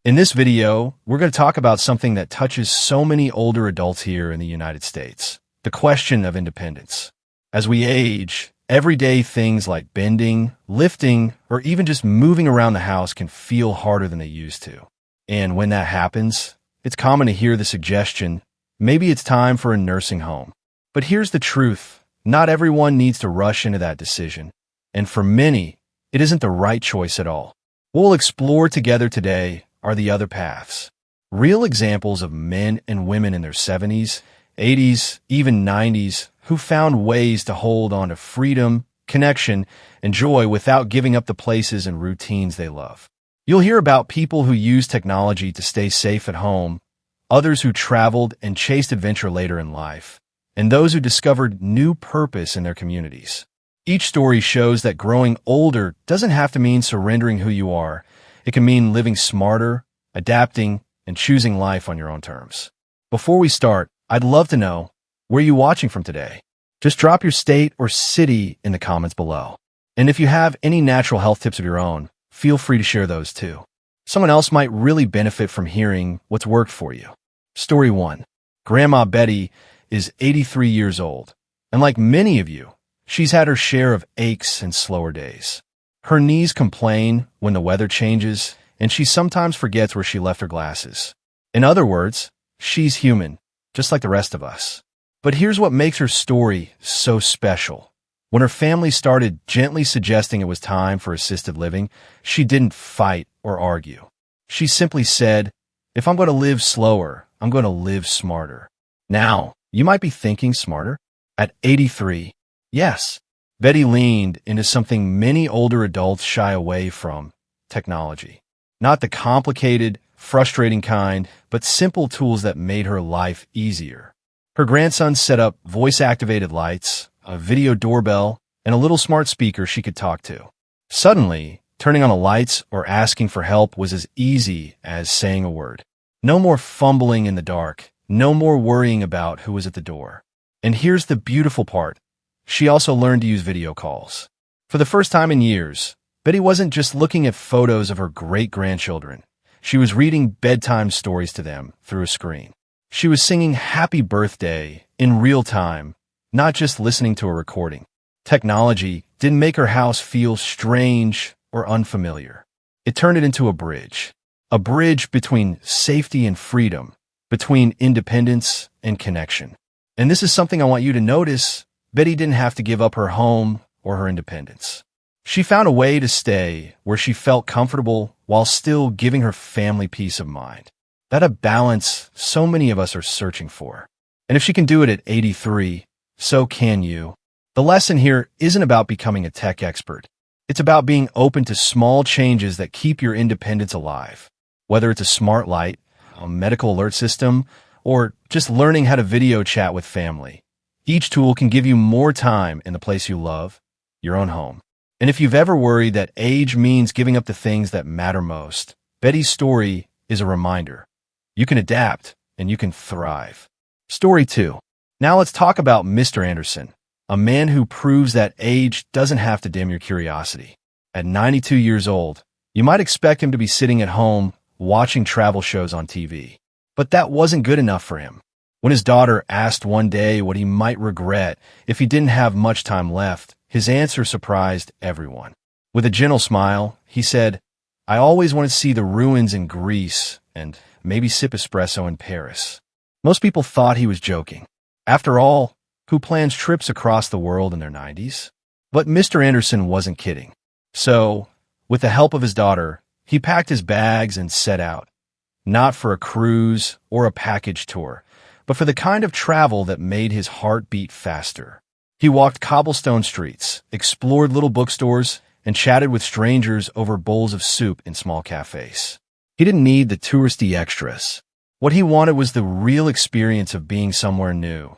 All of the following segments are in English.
In this video, we're going to talk about something that touches so many older adults here in the United States, the question of independence. As we age, everyday things like bending, lifting, or even just moving around the house can feel harder than they used to. And when that happens, it's common to hear the suggestion, maybe it's time for a nursing home. But here's the truth. Not everyone needs to rush into that decision. And for many, it isn't the right choice at all. What we'll explore together today are the other paths. Real examples of men and women in their 70s, 80s, even 90s who found ways to hold on to freedom, connection, and joy without giving up the places and routines they love. You'll hear about people who used technology to stay safe at home, others who traveled and chased adventure later in life, and those who discovered new purpose in their communities. Each story shows that growing older doesn't have to mean surrendering who you are. It can mean living smarter, adapting, and choosing life on your own terms. Before we start, I'd love to know, where are you watching from today? Just drop your state or city in the comments below. And if you have any natural health tips of your own, feel free to share those too. Someone else might really benefit from hearing what's worked for you. Story 1. Grandma Betty is 83 years old, and like many of you, she's had her share of aches and slower days. Her knees complain when the weather changes, and she sometimes forgets where she left her glasses. In other words, she's human, just like the rest of us. But here's what makes her story so special. When her family started gently suggesting it was time for assisted living, she didn't fight or argue. She simply said, if I'm going to live slower, I'm going to live smarter. Now, you might be thinking smarter? At 83, yes. Betty leaned into something many older adults shy away from, technology. Not the complicated, frustrating kind, but simple tools that made her life easier. Her grandson set up voice-activated lights, a video doorbell, and a little smart speaker she could talk to. Suddenly, turning on the lights or asking for help was as easy as saying a word. No more fumbling in the dark, no more worrying about who was at the door. And here's the beautiful part. She also learned to use video calls. For the first time in years, Betty wasn't just looking at photos of her great-grandchildren. She was reading bedtime stories to them through a screen. She was singing Happy Birthday in real time, not just listening to a recording. Technology didn't make her house feel strange or unfamiliar. It turned it into a bridge between safety and freedom, between independence and connection. And this is something I want you to notice. Betty didn't have to give up her home or her independence. She found a way to stay where she felt comfortable while still giving her family peace of mind. That a balance so many of us are searching for. And if she can do it at 83, so can you. The lesson here isn't about becoming a tech expert. It's about being open to small changes that keep your independence alive. Whether it's a smart light, a medical alert system, or just learning how to video chat with family. Each tool can give you more time in the place you love, your own home. And if you've ever worried that age means giving up the things that matter most, Betty's story is a reminder. You can adapt and you can thrive. Story 2. Now let's talk about Mr. Anderson, a man who proves that age doesn't have to dim your curiosity. At 92 years old, you might expect him to be sitting at home watching travel shows on TV. But that wasn't good enough for him. When his daughter asked one day what he might regret if he didn't have much time left, his answer surprised everyone. With a gentle smile, he said, I always want to see the ruins in Greece and maybe sip espresso in Paris. Most people thought he was joking. After all, who plans trips across the world in their 90s? But Mr. Anderson wasn't kidding. So, with the help of his daughter, he packed his bags and set out. Not for a cruise or a package tour, but for the kind of travel that made his heart beat faster. He walked cobblestone streets, explored little bookstores, and chatted with strangers over bowls of soup in small cafes. He didn't need the touristy extras. What he wanted was the real experience of being somewhere new.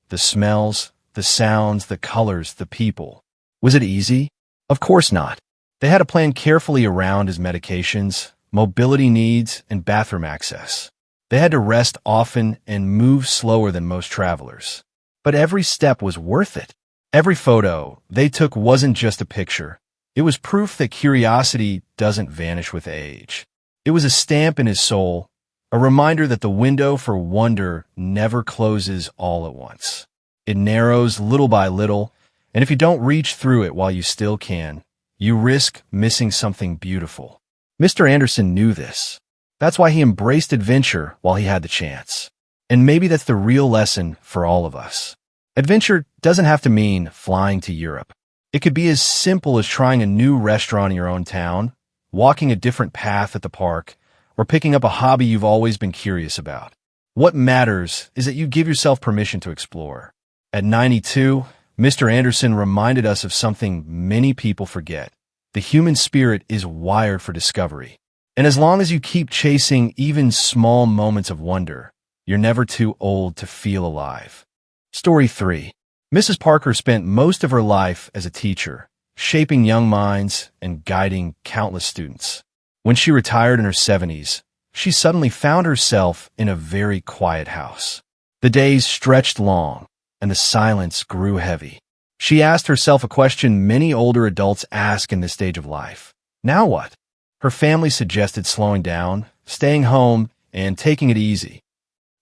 The smells, the sounds, the colors, the people. Was it easy? Of course not. They had to plan carefully around his medications, mobility needs, and bathroom access. They had to rest often and move slower than most travelers. But every step was worth it. Every photo they took wasn't just a picture. It was proof that curiosity doesn't vanish with age. It was a stamp in his soul, a reminder that the window for wonder never closes all at once. It narrows little by little, and if you don't reach through it while you still can, you risk missing something beautiful. Mr. Anderson knew this. That's why he embraced adventure while he had the chance. And maybe that's the real lesson for all of us. Adventure doesn't have to mean flying to Europe. It could be as simple as trying a new restaurant in your own town, walking a different path at the park, or picking up a hobby you've always been curious about. What matters is that you give yourself permission to explore. At 92, Mr. Anderson reminded us of something many people forget. The human spirit is wired for discovery. And as long as you keep chasing even small moments of wonder, you're never too old to feel alive. Story 3. Mrs. Parker spent most of her life as a teacher, shaping young minds and guiding countless students. When she retired in her 70s, she suddenly found herself in a very quiet house. The days stretched long, and the silence grew heavy. She asked herself a question many older adults ask in this stage of life. Now what? Her family suggested slowing down, staying home, and taking it easy.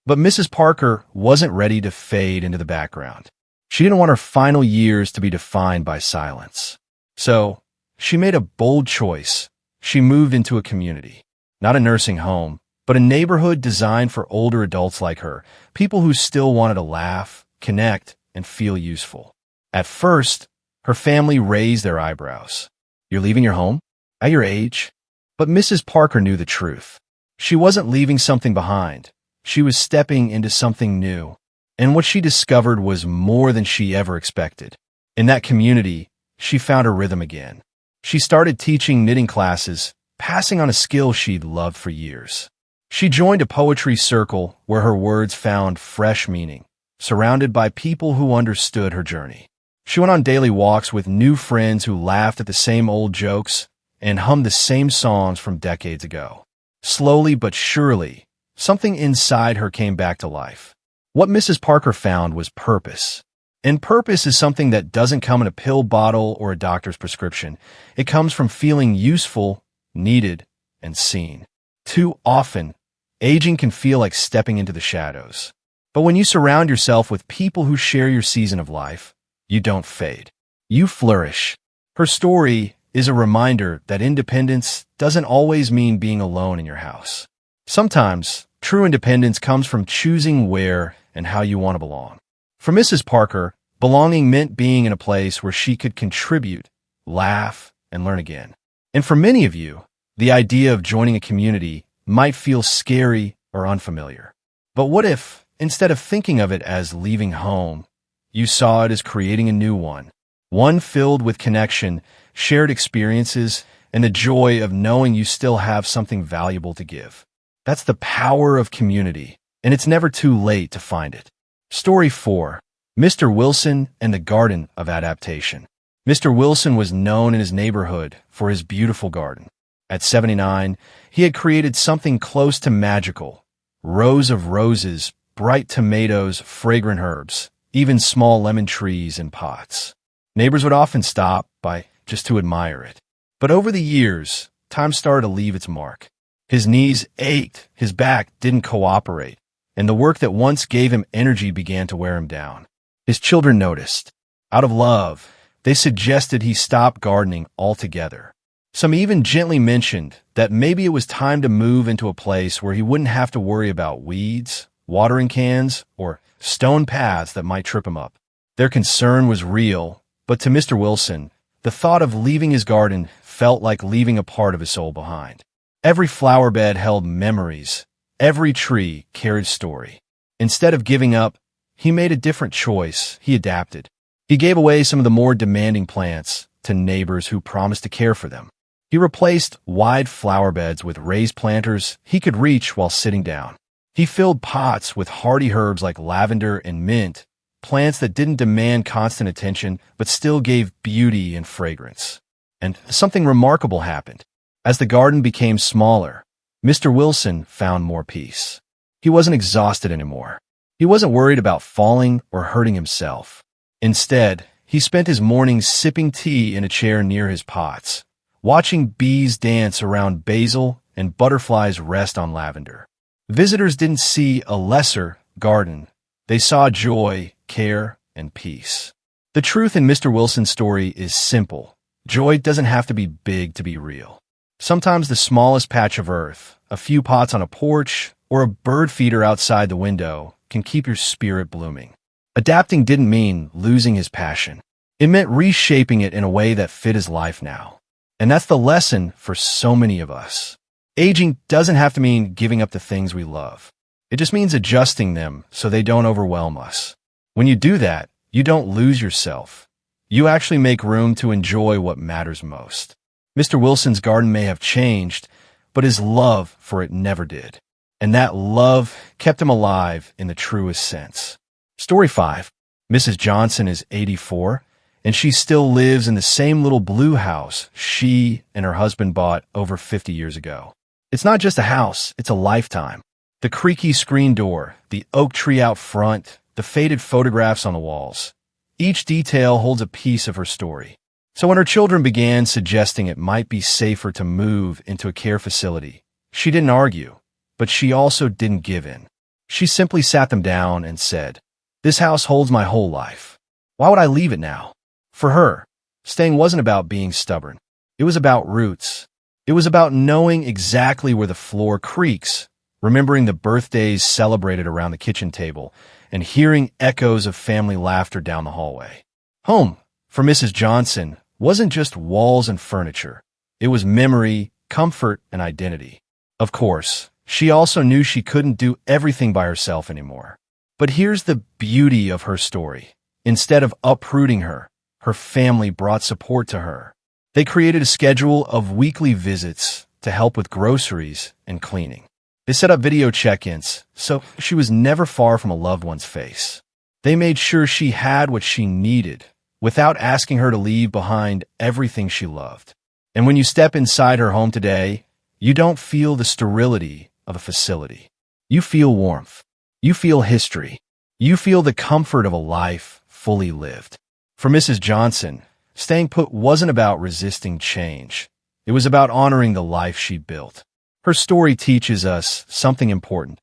But Mrs. Parker wasn't ready to fade into the background. She didn't want her final years to be defined by silence. So, she made a bold choice. She moved into a community. Not a nursing home, but a neighborhood designed for older adults like her, people who still wanted to laugh, connect, and feel useful. At first, her family raised their eyebrows. You're leaving your home? At your age? But Mrs. Parker knew the truth. She wasn't leaving something behind. She was stepping into something new. And what she discovered was more than she ever expected. In that community, she found her rhythm again. She started teaching knitting classes, passing on a skill she'd loved for years. She joined a poetry circle where her words found fresh meaning, surrounded by people who understood her journey. She went on daily walks with new friends who laughed at the same old jokes and hummed the same songs from decades ago. Slowly but surely, something inside her came back to life. What Mrs. Parker found was purpose. And purpose is something that doesn't come in a pill bottle or a doctor's prescription. It comes from feeling useful, needed, and seen. Too often, aging can feel like stepping into the shadows. But when you surround yourself with people who share your season of life, you don't fade. You flourish. Her story is a reminder that independence doesn't always mean being alone in your house. Sometimes, true independence comes from choosing where and how you want to belong. For Mrs. Parker, belonging meant being in a place where she could contribute, laugh, and learn again. And for many of you, the idea of joining a community might feel scary or unfamiliar. But what if, instead of thinking of it as leaving home, you saw it as creating a new one filled with connection, shared experiences, and the joy of knowing you still have something valuable to give? That's the power of community, and it's never too late to find it. Story 4. Mr. Wilson and the Garden of Adaptation. Mr. Wilson was known in his neighborhood for his beautiful garden. At 79, he had created something close to magical. Rows of roses, bright tomatoes, fragrant herbs, even small lemon trees in pots. Neighbors would often stop by just to admire it. But over the years, time started to leave its mark. His knees ached, his back didn't cooperate, and the work that once gave him energy began to wear him down. His children noticed. Out of love, they suggested he stop gardening altogether. Some even gently mentioned that maybe it was time to move into a place where he wouldn't have to worry about weeds, watering cans, or stone paths that might trip him up. Their concern was real, but to Mr. Wilson, the thought of leaving his garden felt like leaving a part of his soul behind. Every flower bed held memories. Every tree carried story. Instead of giving up, he made a different choice. He adapted. He gave away some of the more demanding plants to neighbors who promised to care for them. He replaced wide flower beds with raised planters he could reach while sitting down. He filled pots with hardy herbs like lavender and mint, plants that didn't demand constant attention but still gave beauty and fragrance. And something remarkable happened. As the garden became smaller, Mr. Wilson found more peace. He wasn't exhausted anymore. He wasn't worried about falling or hurting himself. Instead, he spent his mornings sipping tea in a chair near his pots, watching bees dance around basil and butterflies rest on lavender. Visitors didn't see a lesser garden. They saw joy, care, and peace. The truth in Mr. Wilson's story is simple. Joy doesn't have to be big to be real. Sometimes the smallest patch of earth, a few pots on a porch, or a bird feeder outside the window can keep your spirit blooming. Adapting didn't mean losing his passion. It meant reshaping it in a way that fit his life now. And that's the lesson for so many of us. Aging doesn't have to mean giving up the things we love. It just means adjusting them so they don't overwhelm us. When you do that, you don't lose yourself. You actually make room to enjoy what matters most. Mr. Wilson's garden may have changed, but his love for it never did. And that love kept him alive in the truest sense. Story 5. Mrs. Johnson is 84, and she still lives in the same little blue house she and her husband bought over 50 years ago. It's not just a house, it's a lifetime. The creaky screen door, the oak tree out front, the faded photographs on the walls. Each detail holds a piece of her story. So when her children began suggesting it might be safer to move into a care facility, she didn't argue, but she also didn't give in. She simply sat them down and said, "This house holds my whole life. Why would I leave it now?" For her, staying wasn't about being stubborn. It was about roots. It was about knowing exactly where the floor creaks, remembering the birthdays celebrated around the kitchen table, and hearing echoes of family laughter down the hallway. Home, for Mrs. Johnson, wasn't just walls and furniture. It was memory, comfort, and identity. Of course, she also knew she couldn't do everything by herself anymore. But here's the beauty of her story. Instead of uprooting her, her family brought support to her. They created a schedule of weekly visits to help with groceries and cleaning. They set up video check-ins, so she was never far from a loved one's face. They made sure she had what she needed, without asking her to leave behind everything she loved. And when you step inside her home today, you don't feel the sterility of a facility. You feel warmth. You feel history. You feel the comfort of a life fully lived. For Mrs. Johnson, staying put wasn't about resisting change. It was about honoring the life she built. Her story teaches us something important.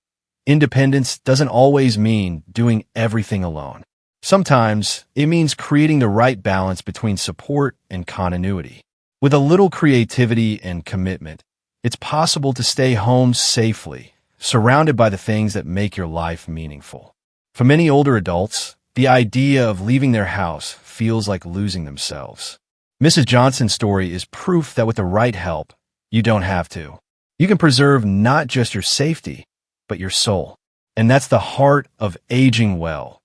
Independence doesn't always mean doing everything alone. Sometimes it means creating the right balance between support and continuity. With a little creativity and commitment, it's possible to stay home safely, surrounded by the things that make your life meaningful. For many older adults, the idea of leaving their house feels like losing themselves. Mrs. Johnson's story is proof that with the right help, you don't have to. You can preserve not just your safety, but your soul. And that's the heart of aging well,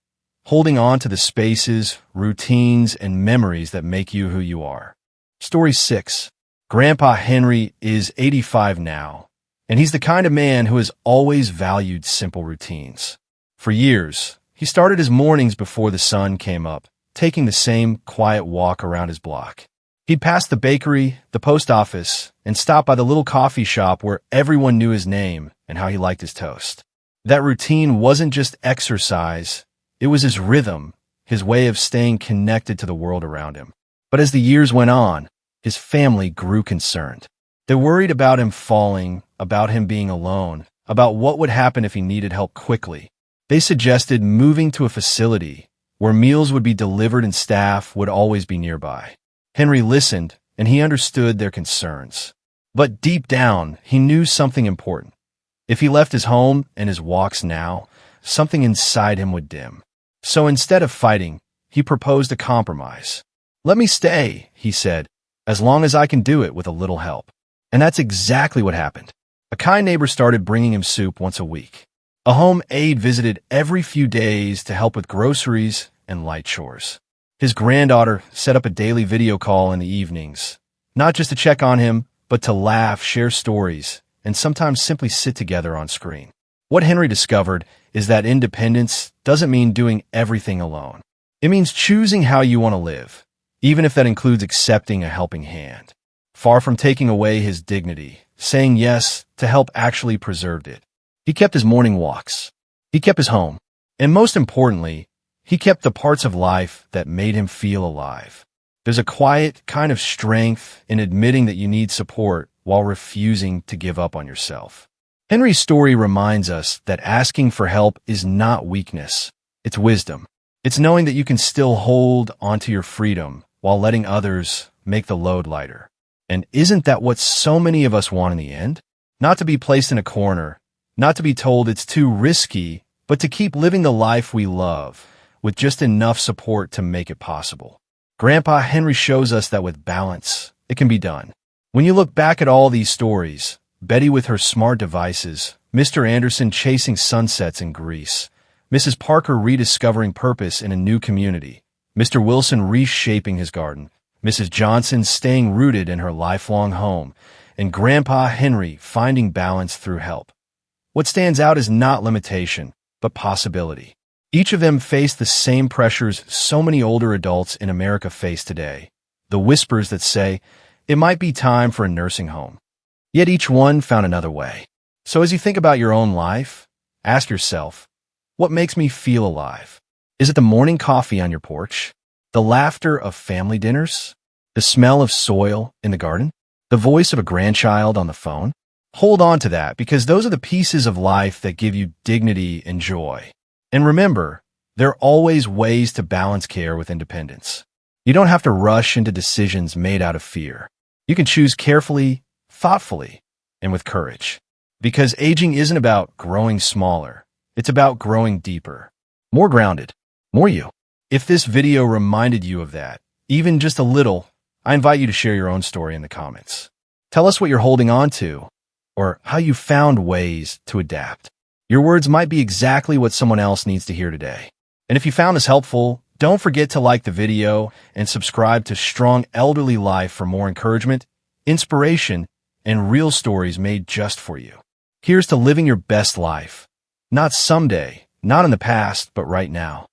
holding on to the spaces, routines, and memories that make you who you are. Story 6. Grandpa Henry is 85 now, and he's the kind of man who has always valued simple routines. For years, he started his mornings before the sun came up, taking the same quiet walk around his block. He'd pass the bakery, the post office, and stop by the little coffee shop where everyone knew his name and how he liked his toast. That routine wasn't just exercise, it was his rhythm, his way of staying connected to the world around him. But as the years went on, his family grew concerned. They worried about him falling, about him being alone, about what would happen if he needed help quickly. They suggested moving to a facility where meals would be delivered and staff would always be nearby. Henry listened, and he understood their concerns. But deep down, he knew something important. If he left his home and his walks now, something inside him would dim. So instead of fighting, he proposed a compromise. "Let me stay," he said, "as long as I can do it with a little help." And that's exactly what happened. A kind neighbor started bringing him soup once a week. A home aide visited every few days to help with groceries and light chores. His granddaughter set up a daily video call in the evenings, not just to check on him, but to laugh, share stories, and sometimes simply sit together on screen. What Henry discovered is that independence doesn't mean doing everything alone. It means choosing how you want to live, even if that includes accepting a helping hand. Far from taking away his dignity, saying yes to help actually preserved it. He kept his morning walks. He kept his home. And most importantly, he kept the parts of life that made him feel alive. There's a quiet kind of strength in admitting that you need support while refusing to give up on yourself. Henry's story reminds us that asking for help is not weakness, it's wisdom. It's knowing that you can still hold onto your freedom while letting others make the load lighter. And isn't that what so many of us want in the end? Not to be placed in a corner, not to be told it's too risky, but to keep living the life we love, with just enough support to make it possible. Grandpa Henry shows us that with balance, it can be done. When you look back at all these stories, Betty with her smart devices, Mr. Anderson chasing sunsets in Greece, Mrs. Parker rediscovering purpose in a new community, Mr. Wilson reshaping his garden, Mrs. Johnson staying rooted in her lifelong home, and Grandpa Henry finding balance through help. What stands out is not limitation, but possibility. Each of them faced the same pressures so many older adults in America face today, the whispers that say, it might be time for a nursing home. Yet each one found another way. So as you think about your own life, ask yourself, what makes me feel alive? Is it the morning coffee on your porch? The laughter of family dinners? The smell of soil in the garden? The voice of a grandchild on the phone? Hold on to that, because those are the pieces of life that give you dignity and joy. And remember, there are always ways to balance care with independence. You don't have to rush into decisions made out of fear. You can choose carefully, thoughtfully, and with courage. Because aging isn't about growing smaller. It's about growing deeper, more grounded, more you. If this video reminded you of that, even just a little, I invite you to share your own story in the comments. Tell us what you're holding on to, or how you found ways to adapt. Your words might be exactly what someone else needs to hear today. And if you found this helpful, don't forget to like the video and subscribe to Strong Elderly Life for more encouragement, inspiration, and real stories made just for you. Here's to living your best life. Not someday, not in the past, but right now.